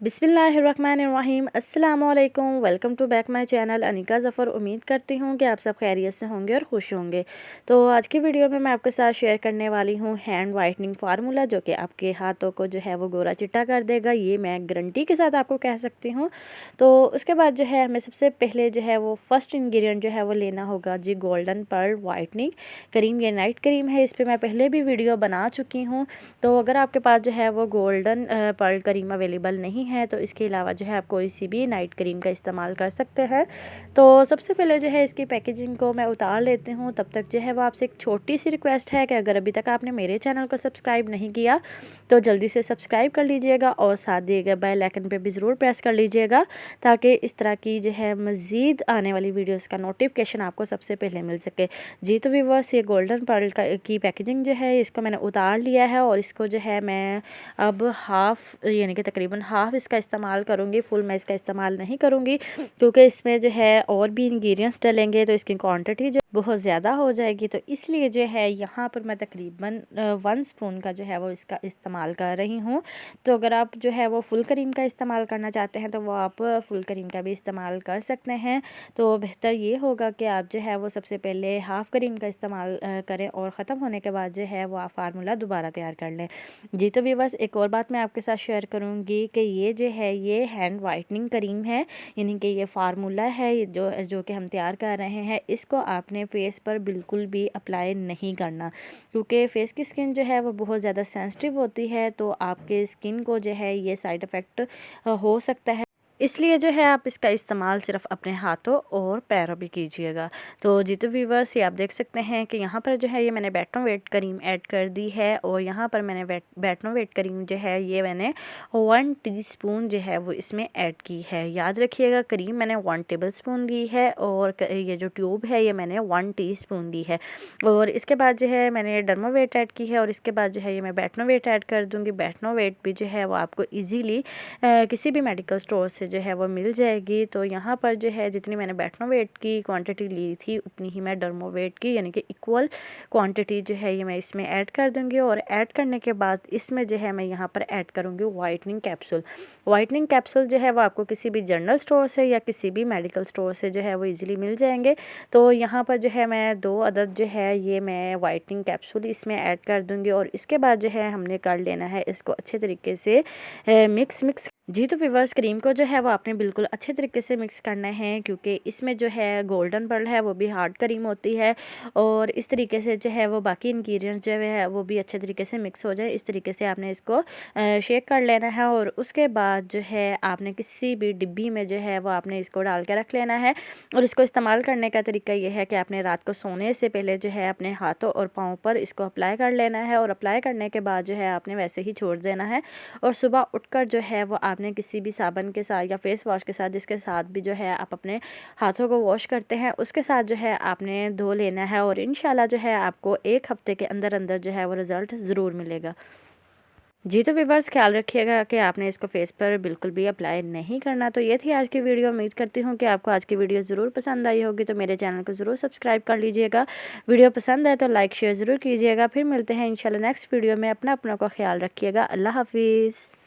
बिस्मिल्लाहिर्रहमानिर्रहीम अस्सलामुअलैकुम। Welcome to back my channel Anika Zafar. उम्मीद करती हूँ कि आप सब खैरियत से होंगे और खुश होंगे। तो आज की वीडियो में मैं आपके साथ शेयर करने वाली हूँ हैंड वाइटनिंग फार्मूला, जो कि आपके हाथों को जो है वो गोरा चिट्टा कर देगा। ये मैं गारंटी के साथ आपको कह सकती हूँ। तो उसके बाद जो है हमें सबसे पहले जो है वो फर्स्ट इंग्रेडिएंट जो है वो लेना होगा जी, गोल्डन पर्ल वाइटनिंग क्रीम। ये नाइट क्रीम है, इस पर मैं पहले भी वीडियो बना चुकी हूँ। तो अगर आपके पास जो है वो गोल्डन पर्ल क्रीम अवेलेबल नहीं है तो इसके अलावा जो है आप कोई सी भी नाइट क्रीम का इस्तेमाल कर सकते हैं। तो सबसे पहले जो है इसकी पैकेजिंग को मैं उतार लेती हूँ। तब तक जो है वो आपसे एक छोटी सी रिक्वेस्ट है कि अगर अभी तक आपने मेरे चैनल को सब्सक्राइब नहीं किया तो जल्दी से सब्सक्राइब कर लीजिएगा और साथ दिए गए बेल आइकन पे भी ज़रूर प्रेस कर लीजिएगा, ताकि इस तरह की जो है मज़ीद आने वाली वीडियोस का नोटिफिकेशन आपको सबसे पहले मिल सके। जी तो व्यूअर्स, ये गोल्डन पर्ल की पैकेजिंग जो है इसको मैंने उतार लिया है और इसको जो है मैं अब हाफ़ यानी कि तकरीबन हाफ़ इसका इस्तेमाल करूँगी। फुल मैं इसका इस्तेमाल नहीं करूँगी, क्योंकि इसमें जो है और भी इंग्रेडिएंट्स डलेंगे तो इसकी क्वांटिटी जो बहुत ज़्यादा हो जाएगी। तो इसलिए जो है यहाँ पर मैं तकरीबन 1 स्पून का जो है वो इसका इस्तेमाल कर रही हूँ। तो अगर आप जो है वो फुल क्रीम का इस्तेमाल करना चाहते हैं तो वो आप फुल क्रीम का भी इस्तेमाल कर सकते हैं। तो बेहतर ये होगा कि आप जो है वो सबसे पहले हाफ़ क्रीम का इस्तेमाल करें और ख़त्म होने के बाद जो है वो आप फार्मूला दोबारा तैयार कर लें। जी तो व्यूअर्स, एक और बात मैं आपके साथ शेयर करूँगी कि ये जो है ये हैंड वाइटनिंग क्रीम है, यानी कि ये फार्मूला है जो जो कि हम तैयार कर रहे हैं। इसको आपने फेस पर बिल्कुल भी अप्लाई नहीं करना, क्योंकि फेस की स्किन जो है वो बहुत ज़्यादा सेंसिटिव होती है। तो आपके स्किन को जो है ये साइड इफ़ेक्ट हो सकता है, इसलिए जो है आप इसका इस्तेमाल सिर्फ अपने हाथों और पैरों पे कीजिएगा। तो जी तो व्यूअर्स, ये आप देख सकते हैं कि यहाँ पर जो है ये मैंने बेटनोवेट क्रीम ऐड कर दी है और यहाँ पर मैंने बेटनोवेट क्रीम जो है ये मैंने 1 टीस्पून जो है वो इसमें ऐड की है। याद रखिएगा, क्रीम मैंने 1 टेबलस्पून ली है और ये जो ट्यूब है ये मैंने 1 टीस्पून ली है। और इसके बाद जो है मैंने डर्मावेट ऐड की है और इसके बाद जो है ये मैं बेटनोवेट ऐड कर दूँगी। बेटनोवेट भी जो है वो आपको ईजीली किसी भी मेडिकल स्टोर से जो है वो मिल जाएगी। तो यहाँ पर जो है जितनी मैंने बेटनोवेट की क्वांटिटी ली थी उतनी ही मैं डर्मोवेट की यानी कि इक्वल क्वांटिटी जो है ये मैं इसमें ऐड कर दूँगी। और ऐड करने के बाद इसमें जो है मैं यहाँ पर ऐड करूँगी वाइटनिंग कैप्सूल। वाइटनिंग कैप्सूल जो है वो आपको किसी भी जनरल स्टोर से या किसी भी मेडिकल स्टोर से जो है वो ईजिली मिल जाएंगे। तो यहाँ पर जो है मैं 2 अदद जो है ये मैं वाइटनिंग कैप्सूल इसमें ऐड कर दूँगी और इसके बाद जो है हमने कर लेना है इसको अच्छे तरीके से मिक्स। जी तो व्यूअर्स, क्रीम को जो है वो आपने बिल्कुल अच्छे तरीके से मिक्स करना है, क्योंकि इसमें जो है गोल्डन पर्ल है वो भी हार्ड क्रीम होती है और इस तरीके से जो है वो बाकी इंग्रेडिएंट्स जो है वो भी अच्छे तरीके से मिक्स हो जाए। इस तरीके से आपने इसको शेक कर लेना है और उसके बाद जो है आपने किसी भी डिब्बी में जो है वो आपने इसको डाल के रख लेना है। और इसको इस्तेमाल करने का तरीका ये है कि आपने रात को सोने से पहले जो है अपने हाथों और पाँव पर इसको अप्लाई कर लेना है और अप्लाई करने के बाद जो है आपने वैसे ही छोड़ देना है। और सुबह उठकर जो है वो आपने किसी भी साबुन के साथ या फेस वॉश के साथ, जिसके साथ भी जो है आप अपने हाथों को वॉश करते हैं, उसके साथ जो है आपने धो लेना है और इंशाल्लाह जो है आपको 1 हफ्ते के अंदर अंदर जो है वो रिज़ल्ट ज़रूर मिलेगा। जी तो व्यूअर्स, ख्याल रखिएगा कि आपने इसको फेस पर बिल्कुल भी अप्लाई नहीं करना। तो ये थी आज की वीडियो। उम्मीद करती हूँ कि आपको आज की वीडियो ज़रूर पसंद आई होगी। तो मेरे चैनल को ज़रूर सब्सक्राइब कर लीजिएगा। वीडियो पसंद आए तो लाइक शेयर ज़रूर कीजिएगा। फिर मिलते हैं इंशाल्लाह नेक्स्ट वीडियो में। अपना का ख्याल रखिएगा। अल्लाह हाफिज़।